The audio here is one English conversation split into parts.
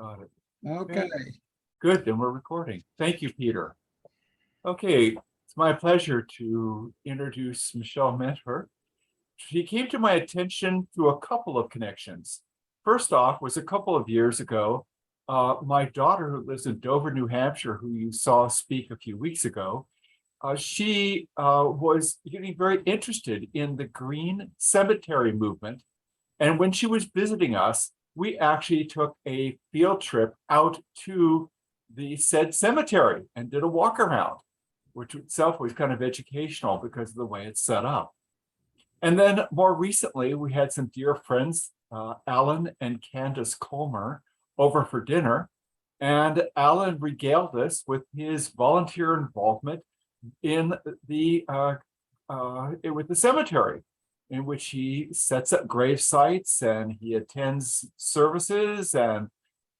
Got it. Okay. Good, then we're recording. Thank you, Peter. Okay, it's my pleasure to introduce Michelle Menter. She came to my attention through a couple of connections. First off was a couple of years ago, my daughter who lives in Dover, New Hampshire, who you saw speak a few weeks ago, she was getting very interested in the green cemetery movement. And when she was visiting us, we actually took a field trip out to the said cemetery and did a walk around, which itself was kind of educational because of the way it's set up. And then more recently, we had some dear friends, Alan and Candace Colmer, over for dinner. And Alan regaled us with his volunteer involvement in the with the cemetery, in which he sets up grave sites and he attends services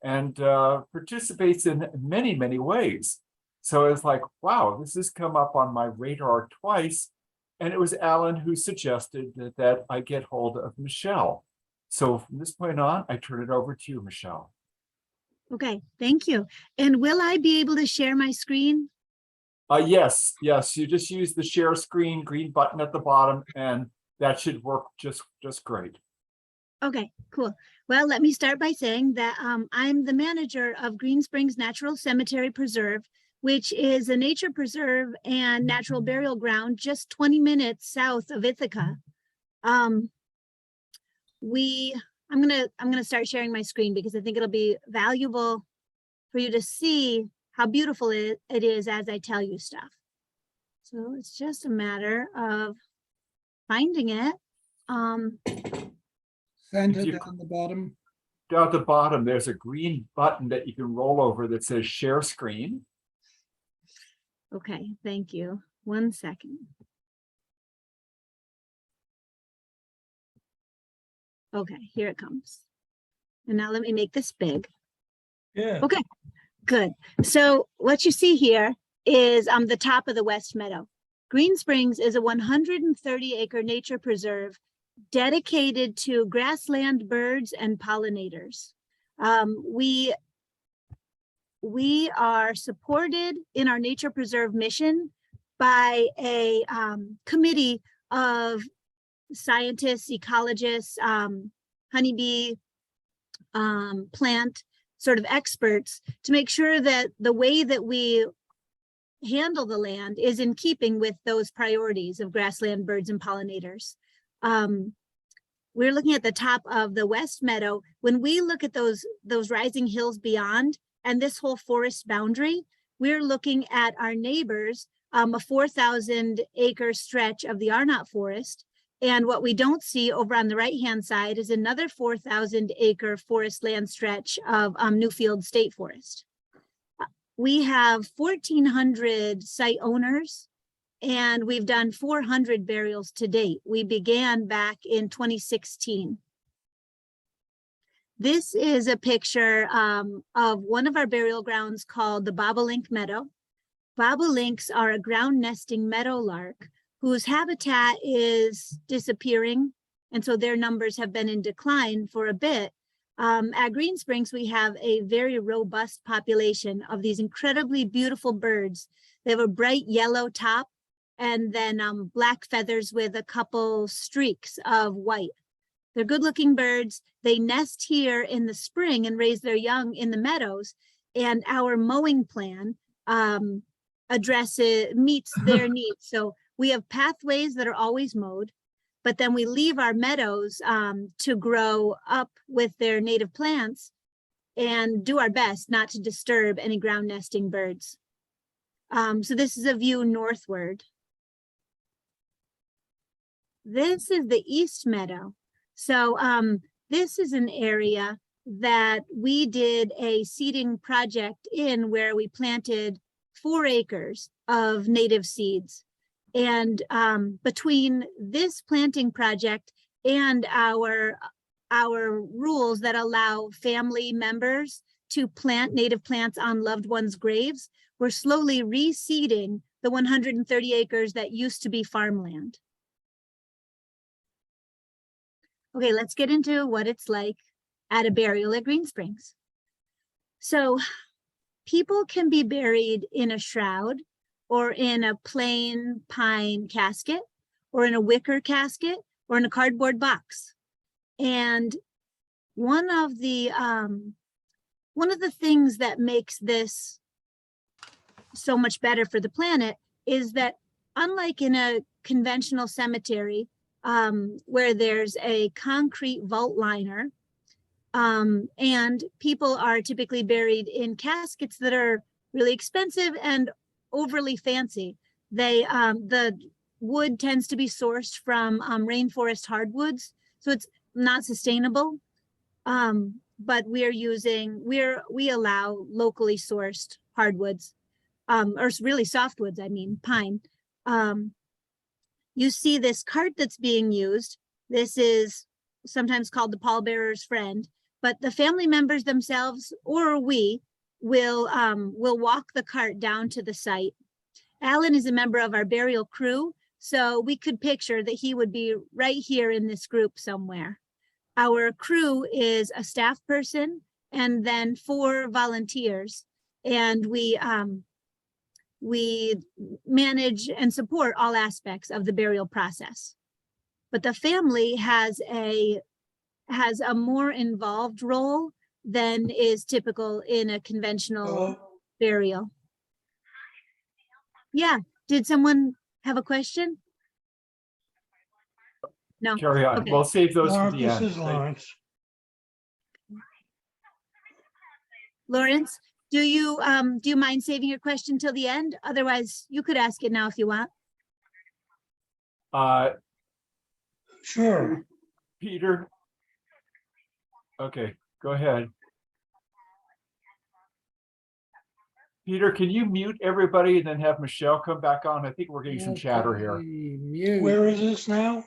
and participates in many, many ways. So it's like, wow, this has come up on my radar twice. And it was Alan who suggested that I get hold of Michelle. So from this point on, I turn it over to you, Michelle. Okay, thank you. And will I be able to share my screen? Yes, you just use the share screen, green button at the bottom, and that should work just great. Okay, cool. Well, let me start by saying that I'm the manager of Greensprings Natural Cemetery Preserve, which is a nature preserve and natural burial ground just 20 minutes south of Ithaca. I'm gonna start sharing my screen because I think it'll be valuable for you to see how beautiful it is as I tell you stuff. So it's just a matter of finding it. Center down the bottom. Down at the bottom, there's a green button that you can roll over that says share screen. Okay, thank you. 1 second. Okay, here it comes. And now let me make this big. Yeah. Okay, good. So what you see here is the top of the West Meadow. Greensprings is a 130-acre nature preserve dedicated to grassland birds and pollinators. We are supported in our nature preserve mission by a committee of scientists, ecologists, honeybee, plant sort of experts to make sure that the way that we handle the land is in keeping with those priorities of grassland birds and pollinators. We're looking at the top of the West Meadow. When we look at those rising hills beyond and this whole forest boundary, we're looking at our neighbors, a 4,000-acre stretch of the Arnott Forest. And what we don't see over on the right-hand side is another 4,000-acre forest land stretch of Newfield State Forest. We have 1,400 site owners, and we've done 400 burials to date. We began back in 2016. This is a picture of one of our burial grounds called the Bobolink Meadow. Bobolinks are a ground nesting meadowlark whose habitat is disappearing, and so their numbers have been in decline for a bit. At Greensprings, we have a very robust population of these incredibly beautiful birds. They have a bright yellow top and then black feathers with a couple streaks of white. They're good-looking birds. They nest here in the spring and raise their young in the meadows, and our mowing plan meets their needs. So we have pathways that are always mowed, but then we leave our meadows to grow up with their native plants and do our best not to disturb any ground nesting birds. So this is a view northward. This is the East Meadow. So this is an area that we did a seeding project in where we planted 4 acres of native seeds. And between this planting project and our rules that allow family members to plant native plants on loved ones' graves, we're slowly reseeding the 130 acres that used to be farmland. Okay, let's get into what it's like at a burial at Greensprings. So people can be buried in a shroud or in a plain pine casket or in a wicker casket or in a cardboard box. And one of the things that makes this so much better for the planet is that, unlike in a conventional cemetery, where there's a concrete vault liner, and people are typically buried in caskets that are really expensive and overly fancy. The wood tends to be sourced from rainforest hardwoods, so it's not sustainable. But we allow locally sourced hardwoods, or really softwoods, I mean, pine. You see this cart that's being used. This is sometimes called the pallbearer's friend, but the family members themselves, or we, will walk the cart down to the site. Alan is a member of our burial crew, so we could picture that he would be right here in this group somewhere. Our crew is a staff person and then 4 volunteers, and we manage and support all aspects of the burial process. But the family has a more involved role than is typical in a conventional burial. Yeah, did someone have a question? No. Carry on. Okay. We'll save those for Lawrence, the this end. is Lawrence. Lawrence, do you mind saving your question till the end? Otherwise, you could ask it now if you want. Sure. Peter. Okay, go ahead. Peter, can you mute everybody and then have Michelle come back on? I think we're getting some chatter here. Mute. Where is this now?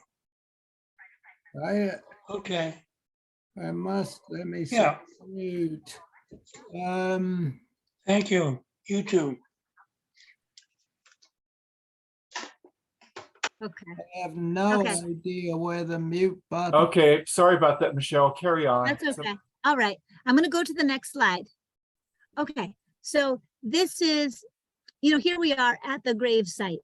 Okay. I must, let me see. Yeah. Mute. Thank you. You too. Okay, I have no Okay. idea where the mute button. Okay, sorry about that, Michelle. Carry on. that's okay. All right, I'm gonna go to the next slide. Okay, so this is, here we are at the grave site.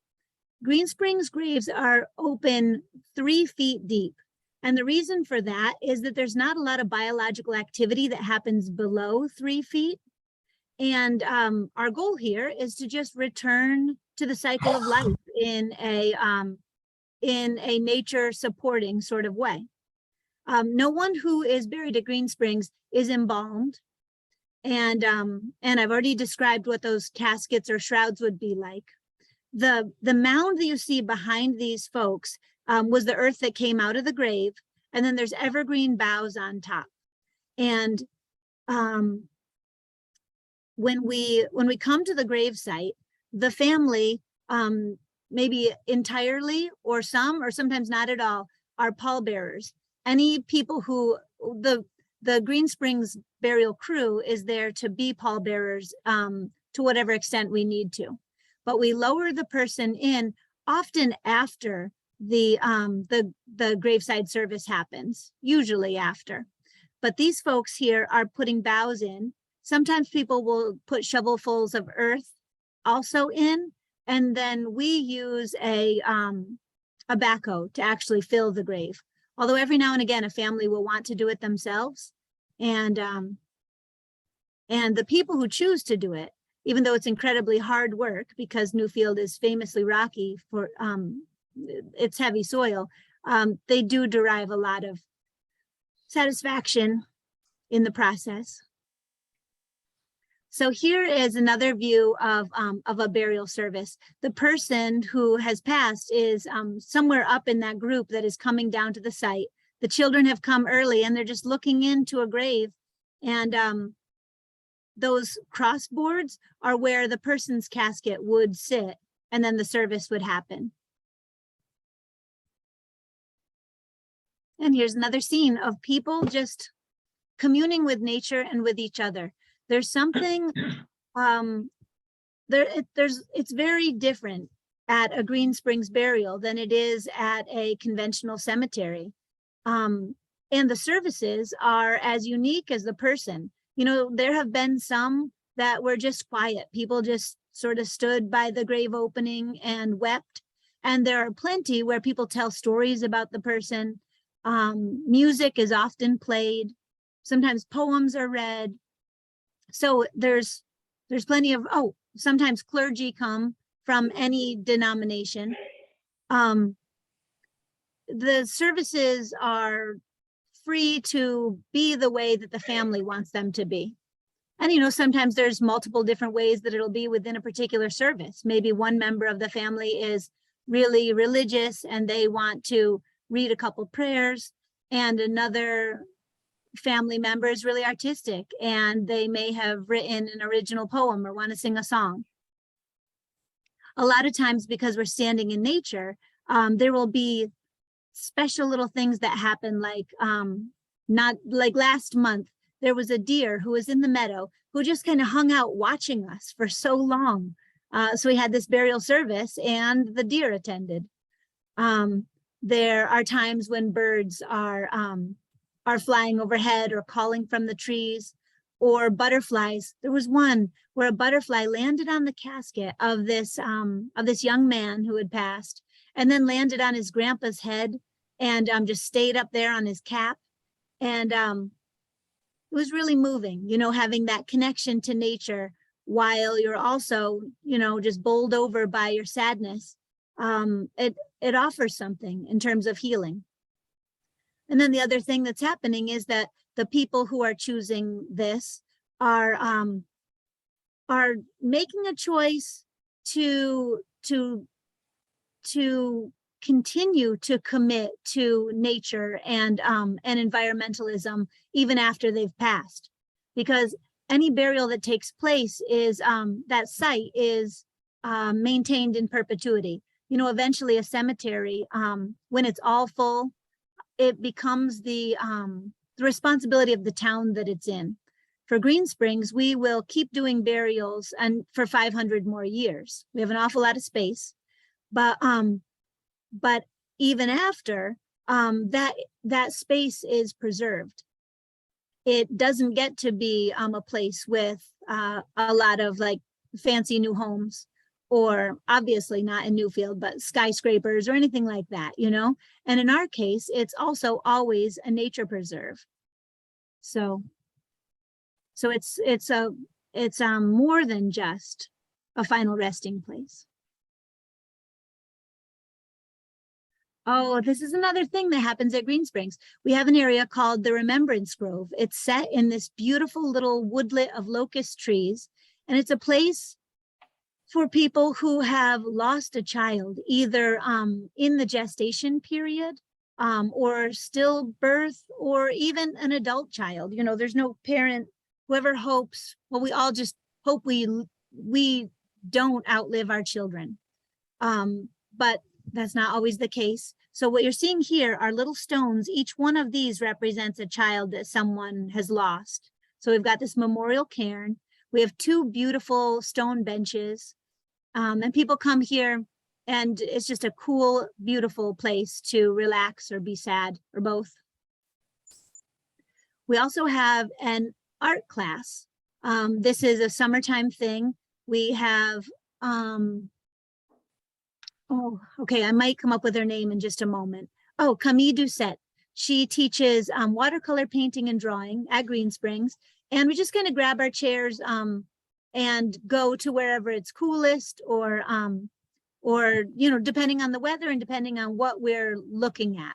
Greenspring's graves are open 3 feet deep. And the reason for that is that there's not a lot of biological activity that happens below 3 feet. And our goal here is to just return to the cycle of life in a nature supporting sort of way. No one who is buried at Greensprings is embalmed. And I've already described what those caskets or shrouds would be like. The mound that you see behind these folks was the earth that came out of the grave, and then there's evergreen boughs on top. And when we come to the grave site, the family, maybe entirely or sometimes not at all, are pallbearers. Any people who the Greensprings burial crew is there to be pallbearers to whatever extent we need to. But we lower the person in often after the graveside service happens, usually after. But these folks here are putting boughs in. Sometimes people will put shovelfuls of earth also in, and then we use a backhoe to actually fill the grave. Although every now and again, a family will want to do it themselves. And the people who choose to do it, even though it's incredibly hard work because Newfield is famously rocky for its heavy soil, they do derive a lot of satisfaction in the process. So here is another view of a burial service. The person who has passed is somewhere up in that group that is coming down to the site. The children have come early and they're just looking into a grave, and those crossboards are where the person's casket would sit, and then the service would happen. And here's another scene of people just communing with nature and with each other. There's something, it's very different at a Greensprings burial than it is at a conventional cemetery. And the services are as unique as the person. You know, there have been some that were just quiet. People just sort of stood by the grave opening and wept. And there are plenty where people tell stories about the person. Music is often played. Sometimes poems are read. So there's plenty of, sometimes clergy come from any denomination. The services are free to be the way that the family wants them to be. And, you know, sometimes there's multiple different ways that it'll be within a particular service. Maybe one member of the family is really religious and they want to read a couple prayers, and another family member is really artistic and they may have written an original poem or want to sing a song. A lot of times, because we're standing in nature, there will be special little things that happen, like not like last month, there was a deer who was in the meadow who just kind of hung out watching us for so long. So we had this burial service and the deer attended. There are times when birds are flying overhead or calling from the trees, or butterflies. There was one where a butterfly landed on the casket of this young man who had passed, and then landed on his grandpa's head and just stayed up there on his cap. And it was really moving, you know, having that connection to nature while you're also, you know, just bowled over by your sadness. It offers something in terms of healing. And then the other thing that's happening is that the people who are choosing this are making a choice to continue to commit to nature and environmentalism even after they've passed, because any burial that takes place is that site is maintained in perpetuity. You know, eventually a cemetery, when it's all full, it becomes the responsibility of the town that it's in. For Greensprings, we will keep doing burials and for 500 more years. We have an awful lot of space, but even after that space is preserved. It doesn't get to be a place with a lot of like fancy new homes, or obviously not in Newfield, but skyscrapers or anything like that, you know? And in our case, it's also always a nature preserve. So it's more than just a final resting place. Oh, this is another thing that happens at Greensprings. We have an area called the Remembrance Grove. It's set in this beautiful little woodlet of locust trees, and it's a place for people who have lost a child, either in the gestation period, or stillbirth, or even an adult child. You know, there's no parent, whoever hopes, well, we all just hope we don't outlive our children. But that's not always the case. So what you're seeing here are little stones. Each one of these represents a child that someone has lost. So we've got this memorial cairn. We have two beautiful stone benches. And people come here, and it's just a cool, beautiful place to relax or be sad, or both. We also have an art class. This is a summertime thing. We have, oh, okay, I might come up with her name in just a moment. Oh, Camille Doucette. She teaches watercolor painting and drawing at Greensprings. And we're just gonna grab our chairs and go to wherever it's coolest, or you know, depending on the weather and depending on what we're looking at.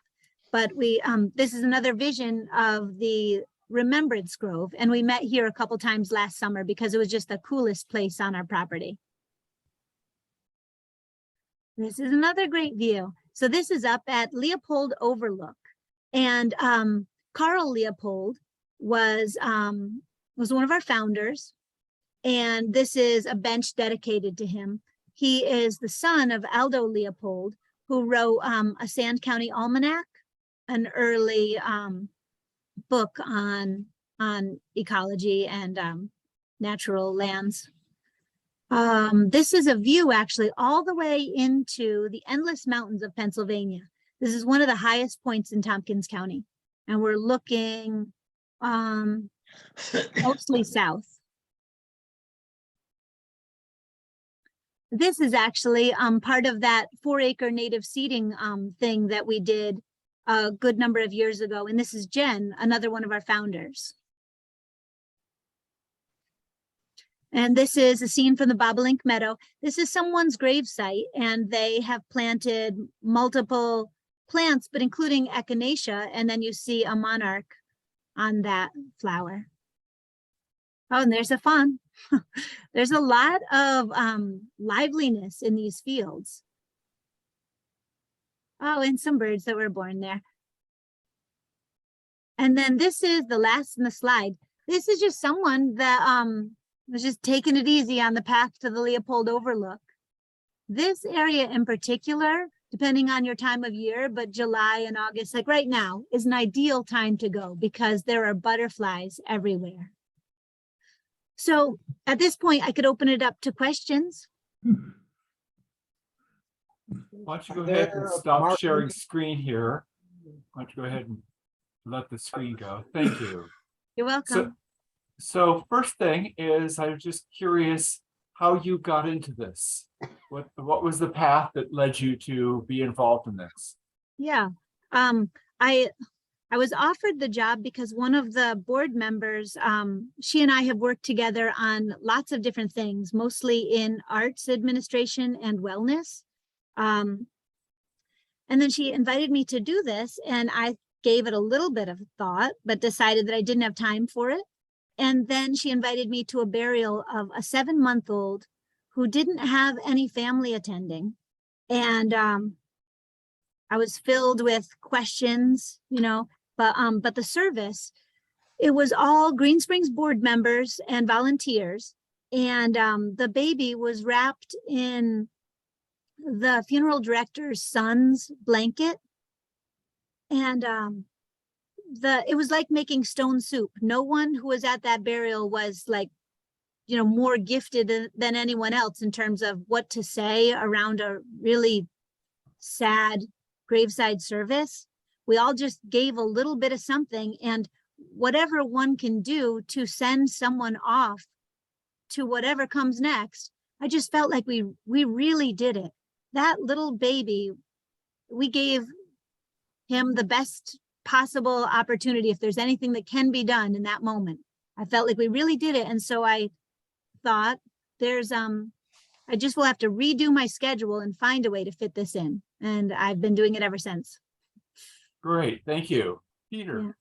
But we this is another vision of the Remembrance Grove, and we met here a couple times last summer because it was just the coolest place on our property. This is another great view. So this is up at Leopold Overlook, and Carl Leopold was one of our founders. And this is a bench dedicated to him. He is the son of Aldo Leopold, who wrote a Sand County Almanac, an early book on ecology and natural lands. This is a view actually all the way into the endless mountains of Pennsylvania. This is one of the highest points in Tompkins County. And we're looking mostly south. This is actually part of that 4-acre native seeding thing that we did a good number of years ago. And this is Jen, another one of our founders. And this is a scene from the Bobolink Meadow. This is someone's grave site, and they have planted multiple plants, but including echinacea. And then you see a monarch on that flower. Oh, and there's a fawn. There's a lot of liveliness in these fields. Oh, and some birds that were born there. And then this is the last in the slide. This is just someone that was just taking it easy on the path to the Leopold Overlook. This area in particular, depending on your time of year, but July and August, like right now, is an ideal time to go because there are butterflies everywhere. So at this point, I could open it up to questions. Why don't you go ahead and stop sharing screen here? Why don't you go ahead and let the screen go? Thank you. You're welcome. So first thing is, I'm just curious how you got into this. What was the path that led you to be involved in this? Yeah, I was offered the job because one of the board members, she and I have worked together on lots of different things, mostly in arts administration and wellness. And then she invited me to do this, and I gave it a little bit of thought, but decided that I didn't have time for it. And then she invited me to a burial of a 7-month-old who didn't have any family attending. And I was filled with questions, you know, but the service, it was all Greensprings board members and volunteers. And the baby was wrapped in the funeral director's son's blanket. And it was like making stone soup. No one who was at that burial was like, you know, more gifted than anyone else in terms of what to say around a really sad graveside service. We all just gave a little bit of something, and whatever one can do to send someone off to whatever comes next. I just felt like we really did it. That little baby, we gave him the best possible opportunity if there's anything that can be done in that moment. I felt like we really did it. And so I thought I just will have to redo my schedule and find a way to fit this in. And I've been doing it ever since. Great, thank you. Peter.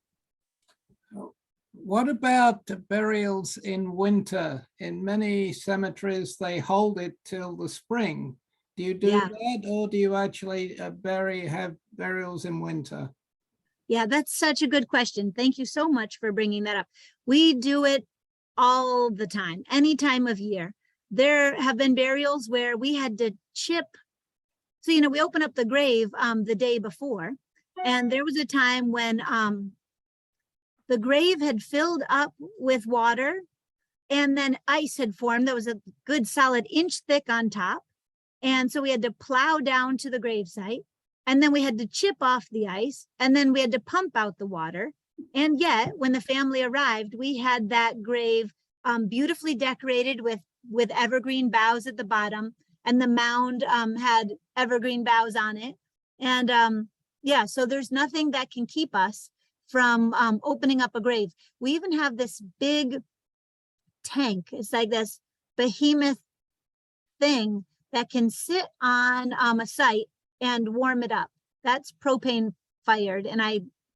Yeah. What about the burials in winter? In many cemeteries, they hold it till the spring. Do you do that, or do you actually have burials in winter? Yeah, that's such a good question. Thank you so much for bringing that up. We do it all the time, any time of year. There have been burials where we had to chip. So, you know, we open up the grave the day before, and there was a time when the grave had filled up with water, and then ice had formed that was a good solid inch thick on top. And so we had to plow down to the gravesite, and then we had to chip off the ice, and then we had to pump out the water. And yet, when the family arrived, we had that grave beautifully decorated with evergreen boughs at the bottom, and the mound had evergreen boughs on it. And yeah, so there's nothing that can keep us from opening up a grave. We even have this big tank. It's like this behemoth thing that can sit on a site and warm it up. That's propane fired. And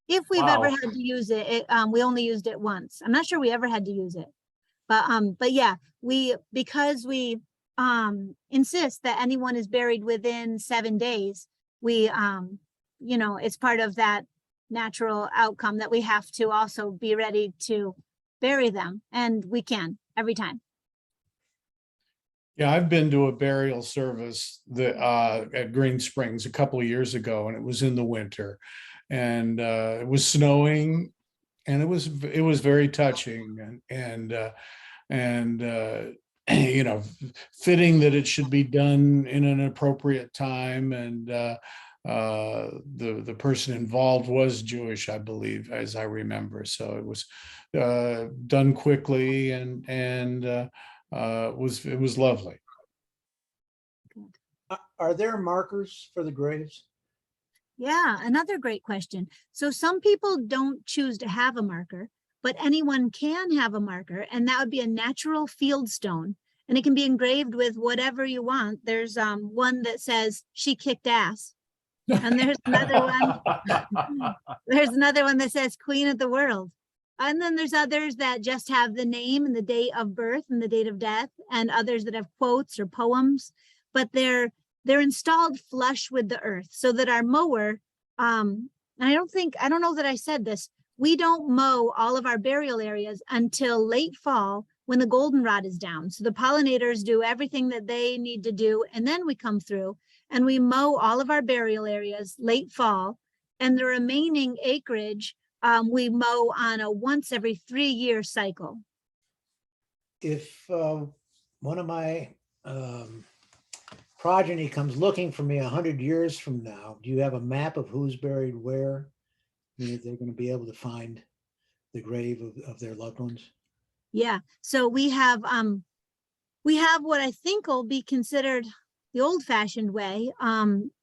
if we've ever had to use it, we only used it once. I'm not sure we ever had to use it. But yeah, because we insist that anyone is buried within 7 days, we you know, it's part of that natural outcome that we have to also be ready to bury them, and we can every time. Yeah, I've been to a burial service that at Greensprings a couple of years ago, and it was in the winter, and it was snowing, and it was very touching, and you know, fitting that it should be done in an appropriate time, and the person involved was Jewish, I believe, as I remember. So it was done quickly, and it was lovely. Are there markers for the graves? Yeah, another great question. So some people don't choose to have a marker, but anyone can have a marker, and that would be a natural field stone. And it can be engraved with whatever you want. There's one that says "She kicked ass," and there's another one. There's another one that says "Queen of the World," and then there's others that just have the name and the date of birth and the date of death, and others that have quotes or poems. But they're installed flush with the earth, so that our mower, I don't know that I said this, we don't mow all of our burial areas until late fall when the goldenrod is down. So the pollinators do everything that they need to do, and then we come through and we mow all of our burial areas late fall, and the remaining acreage we mow on a once every 3-year cycle. If one of my progeny comes looking for me 100 years from now, do you have a map of who's buried where? I mean, they're going to be able to find the grave of their loved ones? Yeah, so we have what I think will be considered the old-fashioned way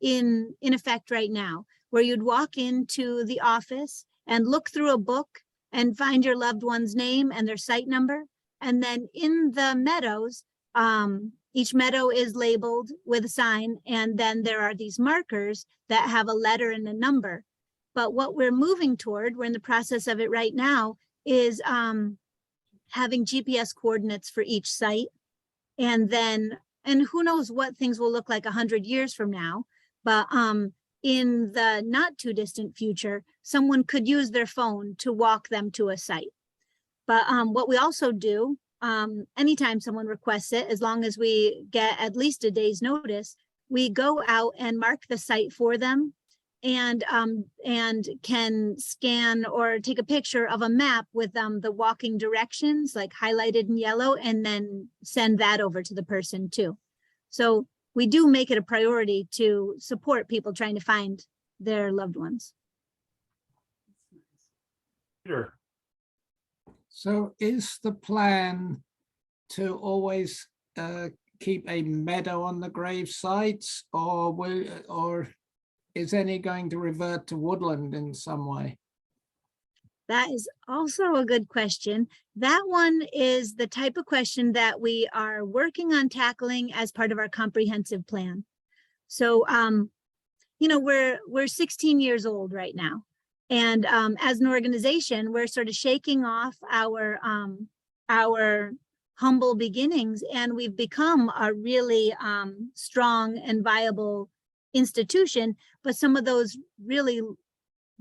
in effect right now, where you'd walk into the office and look through a book and find your loved one's name and their site number. And then in the meadows, each meadow is labeled with a sign, and then there are these markers that have a letter and a number. But what we're moving toward, we're in the process of it right now, is having GPS coordinates for each site. And who knows what things will look like 100 years from now, but in the not too distant future, someone could use their phone to walk them to a site. But what we also do, anytime someone requests it, as long as we get at least a day's notice, we go out and mark the site for them, and can scan or take a picture of a map with the walking directions, like highlighted in yellow, and then send that over to the person too. So we do make it a priority to support people trying to find their loved ones. Peter. So is the plan to always keep a meadow on the grave sites, or is any going to revert to woodland in some way? That is also a good question. That one is the type of question that we are working on tackling as part of our comprehensive plan. So, we're 16 years old right now. And as an organization, we're sort of shaking off our humble beginnings, and we've become a really strong and viable institution. But some of those really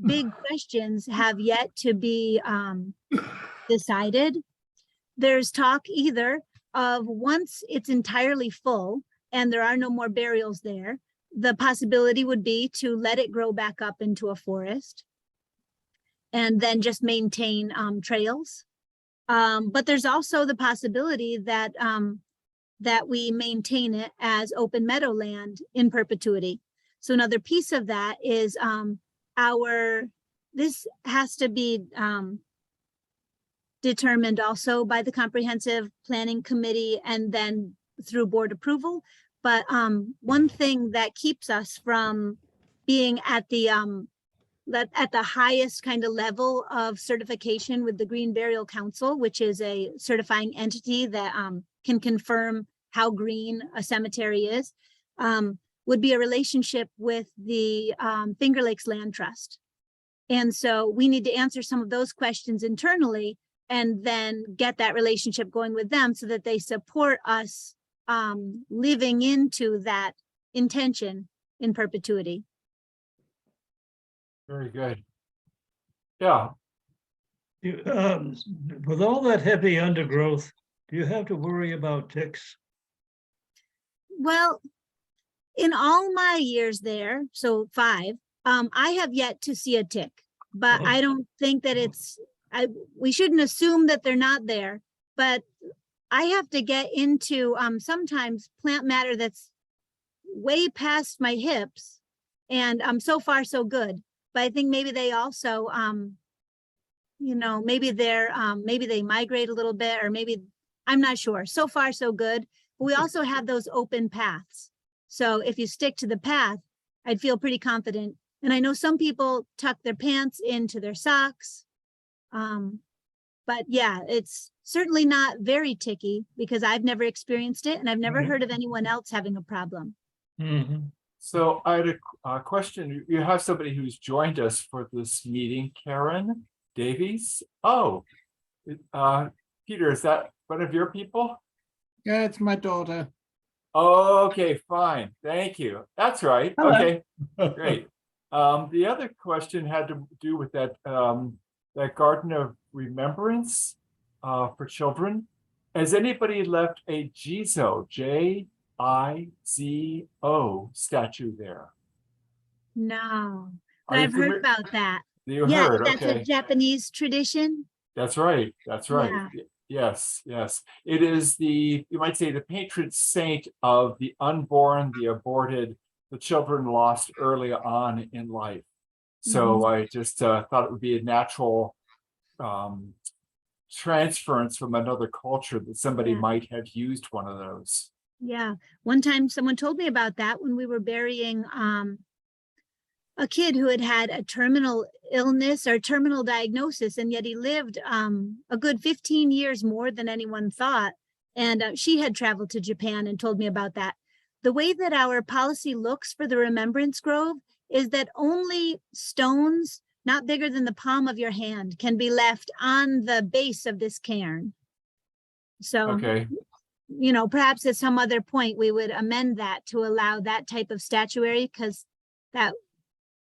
big questions have yet to be decided. There's talk either of, once it's entirely full and there are no more burials there, the possibility would be to let it grow back up into a forest and then just maintain trails. But there's also the possibility that that we maintain it as open meadowland in perpetuity. So another piece of that is this has to be determined also by the comprehensive planning committee and then through board approval. But one thing that keeps us from being at the highest kind of level of certification with the Green Burial Council, which is a certifying entity that can confirm how green a cemetery is, would be a relationship with the Finger Lakes Land Trust. And so we need to answer some of those questions internally and then get that relationship going with them so that they support us living into that intention in perpetuity. Very good. Yeah. With all that heavy undergrowth, do you have to worry about ticks? Well, in all my years there, so 5, I have yet to see a tick, but I don't think that we shouldn't assume that they're not there, but I have to get into sometimes plant matter that's way past my hips And so far so good. But I think maybe they also, maybe maybe they migrate a little bit, or maybe, I'm not sure. So far so good. But we also have those open paths. So if you stick to the path, I'd feel pretty confident. And I know some people tuck their pants into their socks. But yeah, it's certainly not very ticky because I've never experienced it and I've never heard of anyone else having a problem. Mhm. So I had a question. You have somebody who's joined us for this meeting, Karen Davies. Oh, Peter, is that one of your people? Yeah, it's my daughter. Okay, fine. Thank you. That's right. Hello. Okay, great. The other question had to do with that that Garden of Remembrance for children. Has anybody left a Jizo, Jizo statue there? No, Are but you I've heard familiar- about that. You Yeah, heard, that's a okay. Japanese tradition. That's right. That's right. Yeah. Yes, yes. It is the, you might say, the patron saint of the unborn, the aborted, the children lost early on in life. So I just thought it would be a natural transference from another culture that somebody Yeah. might have used one of those. Yeah, one time someone told me about that when we were burying a kid who had had a terminal illness or terminal diagnosis, and yet he lived a good 15 years more than anyone thought. And she had traveled to Japan and told me about that. The way that our policy looks for the Remembrance Grove is that only stones not bigger than the palm of your hand can be left on the base of this cairn. So, Okay, perhaps at some other point we would amend that to allow that type of statuary, because that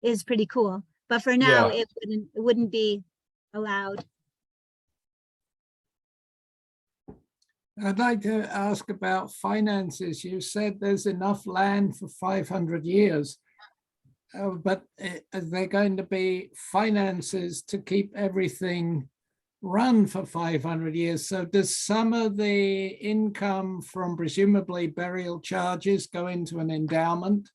is pretty cool. But for now, Yeah. it wouldn't be allowed. I'd like to ask about finances. You said there's enough land for 500 years, but are there going to be finances to keep everything run for 500 years? So does some of the income from presumably burial charges go into an endowment?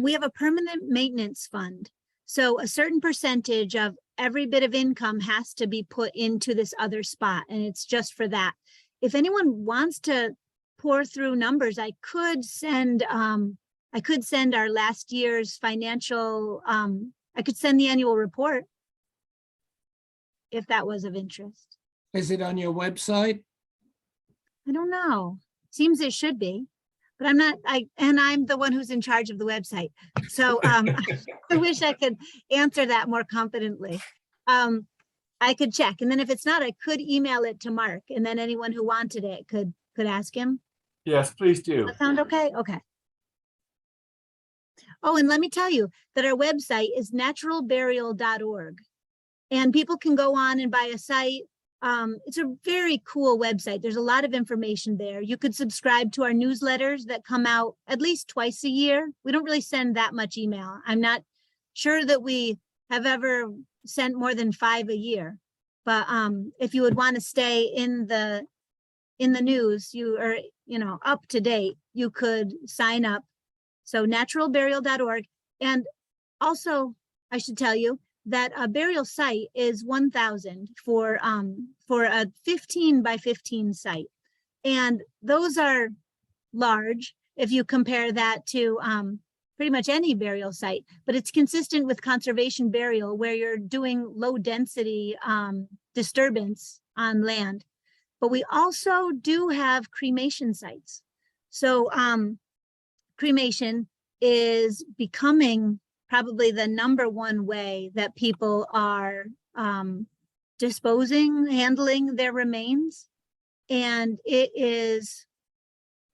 We have a permanent maintenance fund. So a certain percentage of every bit of income has to be put into this other spot, and it's just for that. If anyone wants to pour through numbers, I could send our last year's financial, I could send the annual report if that was of interest. Is it on your website? I don't know. Seems it should be, but I'm not, I'm the one who's in charge of the website. So I wish I could answer that more confidently. I could check, and then if it's not, I could email it to Mark, and then anyone who wanted it could ask him. yes, please do. That sound okay? Okay. Oh, and let me tell you that our website is naturalburial.org, and people can go on and buy a site. It's a very cool website. There's a lot of information there. You could subscribe to our newsletters that come out at least twice a year. We don't really send that much email. I'm not sure that we have ever sent more than 5 a year. But if you would want to stay in the news, you are, up to date, you could sign up. So naturalburial.org. And also, I should tell you that a burial site is 1,000 for a 15 by 15 site. And those are large if you compare that to pretty much any burial site, but it's consistent with conservation burial where you're doing low density disturbance on land. But we also do have cremation sites. So cremation is becoming probably the #1 way that people are handling their remains. And it is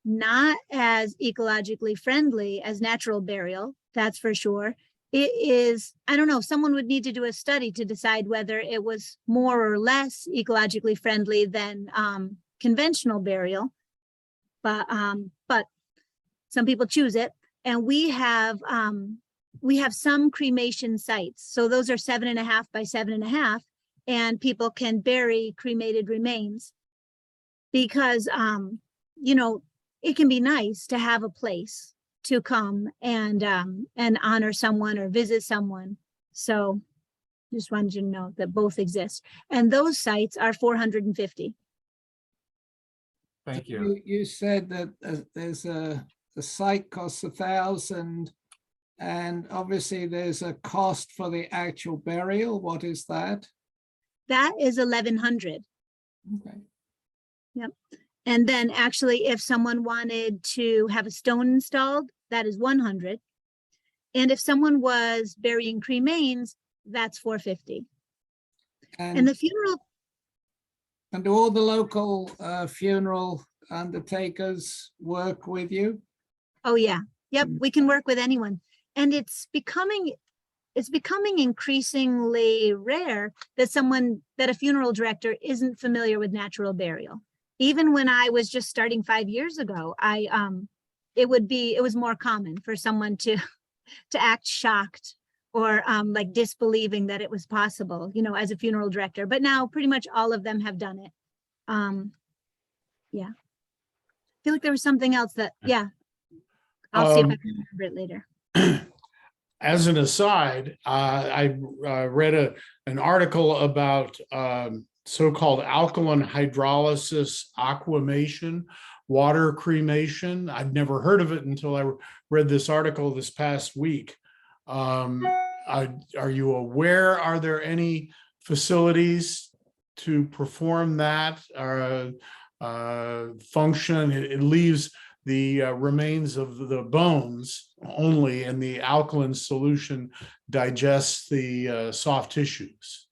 not as ecologically friendly as natural burial, that's for sure. It is, I don't know, someone would need to do a study to decide whether it was more or less ecologically friendly than conventional burial. But some people choose it. And we have some cremation sites. So those are 7.5 by 7.5, and people can bury cremated remains because, it can be nice to have a place to come and honor someone or visit someone. So just wanted you to know that both exist. And those sites are 450. Thank you. You said that there's the site costs 1,000, and obviously there's a cost for the actual burial. What is that? That is 1,100. Okay. Yep. And then actually, if someone wanted to have a stone installed, that is 100. And if someone was burying cremains, that's 450. And the funeral, And do all the local funeral undertakers work with you? oh yeah, yep, we can work with anyone. And it's becoming increasingly rare that a funeral director isn't familiar with natural burial. Even when I was just starting 5 years ago, it was more common for someone to act shocked or like disbelieving that it was possible, as a funeral director. But now pretty much all of them have done it. Yeah. I feel like there was something else that, yeah. I'll see if I can remember it later. As an aside, I read an article about so-called alkaline hydrolysis aquamation, water cremation. I'd never heard of it until I read this article this past week. Are you aware, are there any facilities to perform that function? It leaves the remains of the bones only, and the alkaline solution digests the soft tissues.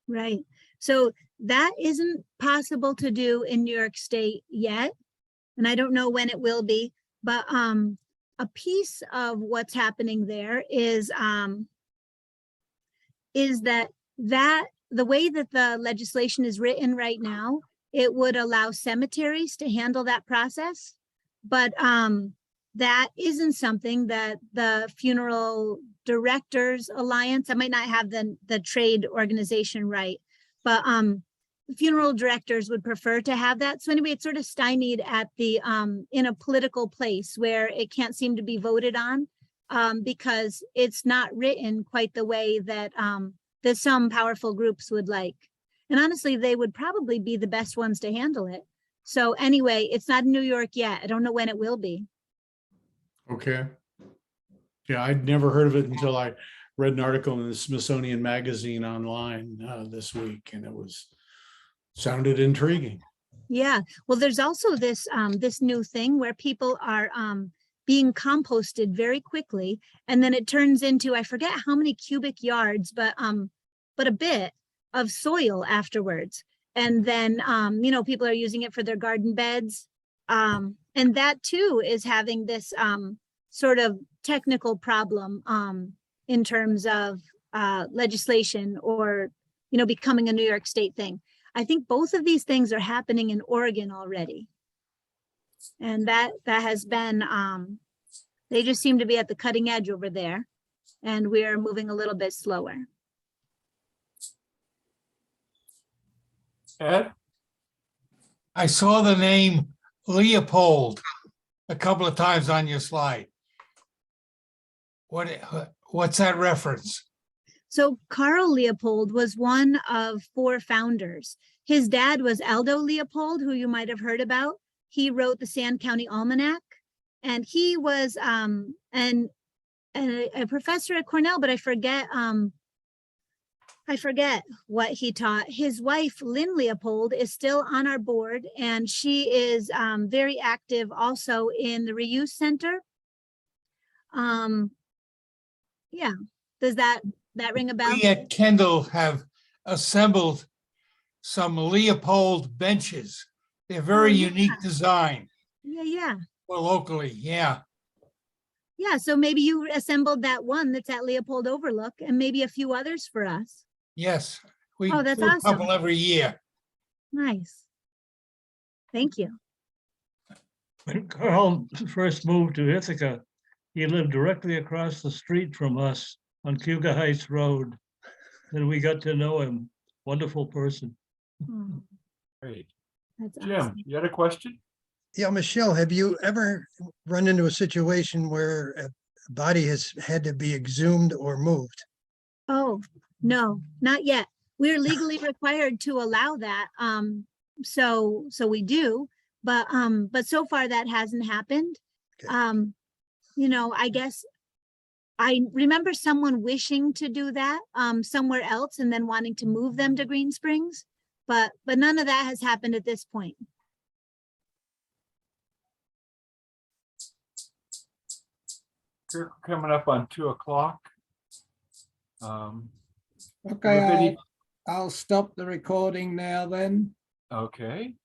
Right. So that isn't possible to do in New York State yet. And I don't know when it will be, but a piece of what's happening there is that the way that the legislation is written right now, it would allow cemeteries to handle that process. But that isn't something that the Funeral Directors Alliance, I might not have the trade organization right, but funeral directors would prefer to have that. So anyway, it's sort of stymied at the in a political place where it can't seem to be voted on because it's not written quite the way that that some powerful groups would like. And honestly, they would probably be the best ones to handle it. So anyway, it's not in New York yet. I don't know when it will be. Okay. Yeah, I'd never heard of it until I read an article in the Smithsonian Magazine online this week, and sounded intriguing. Yeah, well, there's also this this new thing where people are being composted very quickly, and then it turns into, I forget how many cubic yards, but a bit of soil afterwards. And then people are using it for their garden beds, and that too is having this sort of technical problem in terms of legislation or becoming a New York State thing. I think both of these things are happening in Oregon already. And that has been, they just seem to be at the cutting edge over there. And we are moving a little bit slower. Ed? I saw the name Leopold a couple of times on your slide. What's that reference? So Carl Leopold was one of 4 founders. His dad was Aldo Leopold, who you might have heard about. He wrote the Sand County Almanac, and he was a professor at Cornell, but I forget what he taught. His wife, Lynn Leopold, is still on our board, and she is very active also in the Reuse Center. Yeah, does that ring a bell? We at Kendall have assembled some Leopold benches. They're very unique design. Yeah. Well, locally, yeah. Yeah, so maybe you assembled that one that's at Leopold Overlook and maybe a few others for us. Yes, we Oh, that's do a awesome. couple every year. Nice. Thank you. When Carl first moved to Ithaca, he lived directly across the street from us on Cuga Heights Road. And we got to know him. Wonderful person. Oh, Great. that's Jim, awesome. you had a question? Yeah, Michelle, have you ever run into a situation where a body has had to be exhumed or moved? Oh, no, not yet. We're legally required to allow that. So we do, but so far that hasn't happened. Okay. You know, I guess I remember someone wishing to do that somewhere else and then wanting to move them to Greensprings, but none of that has happened at this point. We're coming up on 2:00. Okay, Everybody- I'll stop the recording now then. Okay,